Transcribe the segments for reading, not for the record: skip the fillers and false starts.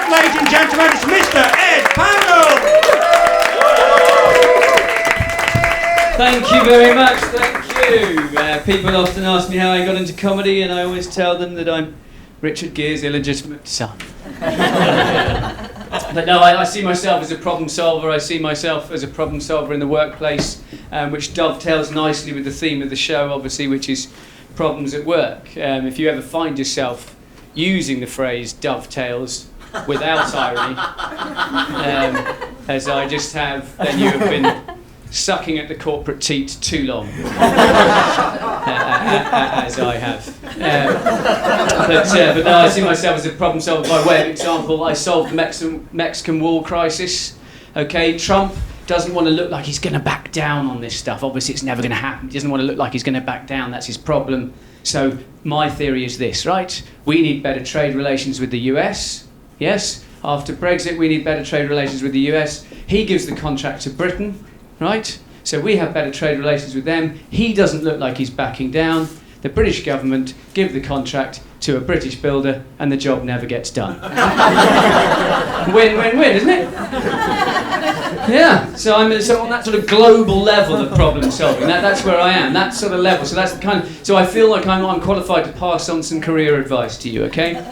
up, ladies and gentlemen, it's Mr. Ed Pownall. Thank you very much, thank you. People often ask me how I got into comedy, and I always tell them that I'm Richard Gere's illegitimate son. But no, I see myself as a problem solver. I see myself as a problem solver in the workplace, which dovetails nicely with the theme of the show, obviously, which is problems at work. If you ever find yourself using the phrase dovetails without irony, as I just have, then you have been sucking at the corporate teat too long, as I have. But no, I see myself as a problem solver by way of example. I solved the Mexican wall crisis. Okay, Trump doesn't want to look like he's going to back down on this stuff. Obviously, it's never going to happen. He doesn't want to look like he's going to back down. That's his problem. So my theory is this, right? We need better trade relations with the US. Yes, after Brexit, we need better trade relations with the US. He gives the contract to Britain. Right? So we have better trade relations with them. He doesn't look like he's backing down. The British government give the contract to a British builder and the job never gets done. Win-win-win, isn't it? Yeah, so I'm on that sort of global level of problem solving. That's where I am, that sort of level. So that's the kind of, so I feel like I'm qualified to pass on some career advice to you, okay?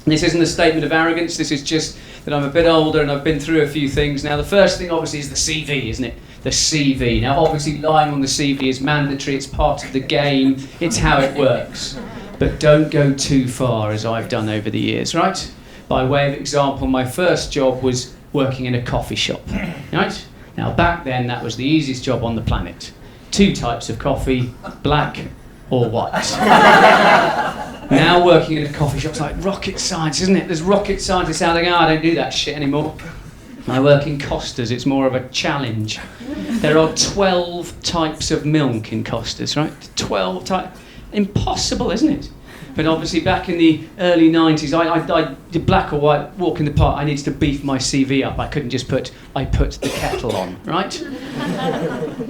This isn't a statement of arrogance, this is just that I'm a bit older and I've been through a few things. Now the first thing obviously is the CV, isn't it? The CV. Now obviously lying on the CV is mandatory, it's part of the game, it's how it works. But don't go too far, as I've done over the years, right? By way of example, my first job was working in a coffee shop, right? Now back then that was the easiest job on the planet. 2 types of coffee, black or white. Now working in a coffee shop's like rocket science, isn't it? There's rocket scientists out there, I don't do that shit anymore. I work in Costas, it's more of a challenge. There are 12 types of milk in Costas, right? 12 types. Impossible, isn't it? But obviously back in the early 90s, I did black or white, walk in the park, I needed to beef my CV up. I couldn't just I put the kettle on, right?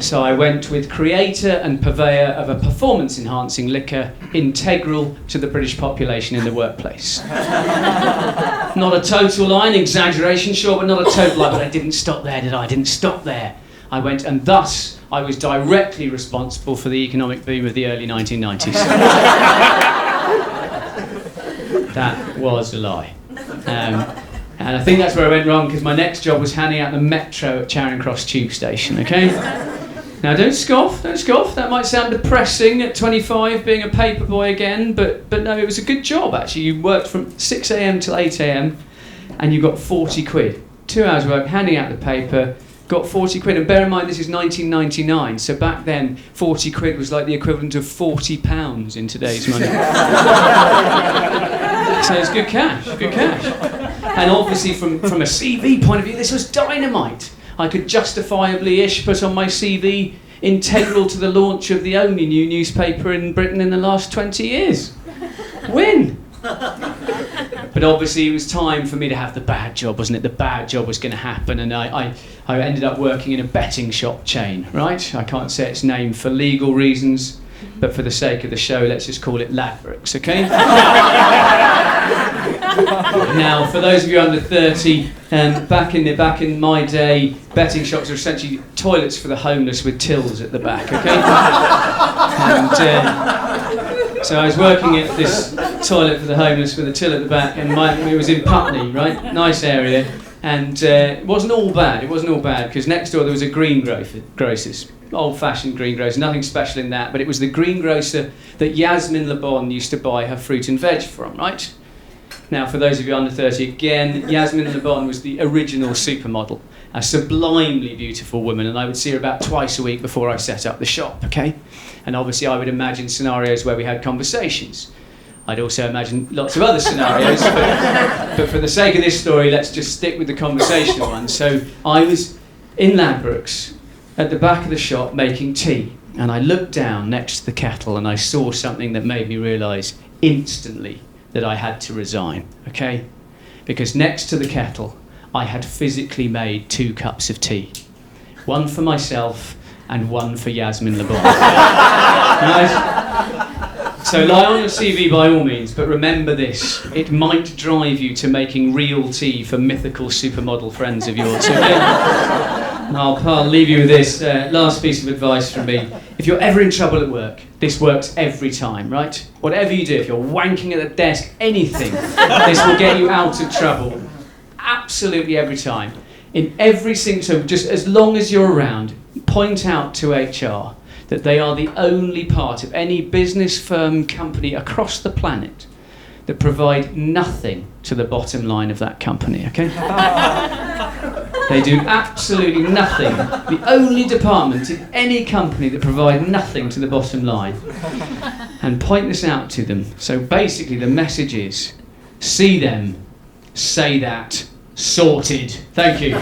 So I went with creator and purveyor of a performance-enhancing liquor integral to the British population in the workplace. Not a total lie, an exaggeration, sure, but not a total lie. But I didn't stop there, did I? I didn't stop there. I went, and thus I was directly responsible for the economic boom of the early 1990s. That was a lie. And I think that's where I went wrong, because my next job was handing out the metro at Charing Cross Tube Station, okay? Now don't scoff, that might sound depressing at 25 being a paper boy again, but no, it was a good job actually. You worked from 6 a.m. till 8 a.m. and you got 40 quid. 2 hours work, handing out the paper, got 40 quid. And bear in mind this is 1999, so back then 40 quid was like the equivalent of 40 pounds in today's money. So it's good cash, good cash. And obviously from a CV point of view, this was dynamite. I could justifiably-ish put on my CV integral to the launch of the only new newspaper in Britain in the last 20 years. Win! But obviously it was time for me to have the bad job, wasn't it? The bad job was going to happen, and I ended up working in a betting shop chain, right? I can't say its name for legal reasons, but for the sake of the show, let's just call it Ladbrokes, okay? Now, for those of you under 30, back in my day, betting shops are essentially toilets for the homeless with tills at the back, okay? And so I was working at this toilet for the homeless with a till at the back, and it was in Putney, right? Nice area. And it wasn't all bad, because next door there was a greengrocer's. Old-fashioned greengrocer, nothing special in that, but it was the greengrocer that Yasmin Le Bon used to buy her fruit and veg from, right? Now, for those of you under 30, again, Yasmin Le Bon was the original supermodel, a sublimely beautiful woman, and I would see her about twice a week before I set up the shop, okay? And obviously I would imagine scenarios where we had conversations. I'd also imagine lots of other scenarios, but for the sake of this story, let's just stick with the conversational one. So I was in Ladbrokes, at the back of the shop making tea, and I looked down next to the kettle and I saw something that made me realise instantly that I had to resign, okay? Because next to the kettle I had physically made 2 cups of tea. One for myself and one for Yasmin Le Bon. Right? So lie on your CV by all means, but remember this: it might drive you to making real tea for mythical supermodel friends of yours. Okay? I'll leave you with this last piece of advice from me. If you're ever in trouble at work, this works every time, right? Whatever you do, if you're wanking at the desk, anything, this will get you out of trouble. Absolutely every time. In every single, so just as long as you're around, point out to HR that they are the only part of any business, firm, company across the planet that provide nothing to the bottom line of that company, okay? They do absolutely nothing. The only department in any company that provide nothing to the bottom line. And point this out to them. So basically the message is, see them, say that, sorted. Thank you.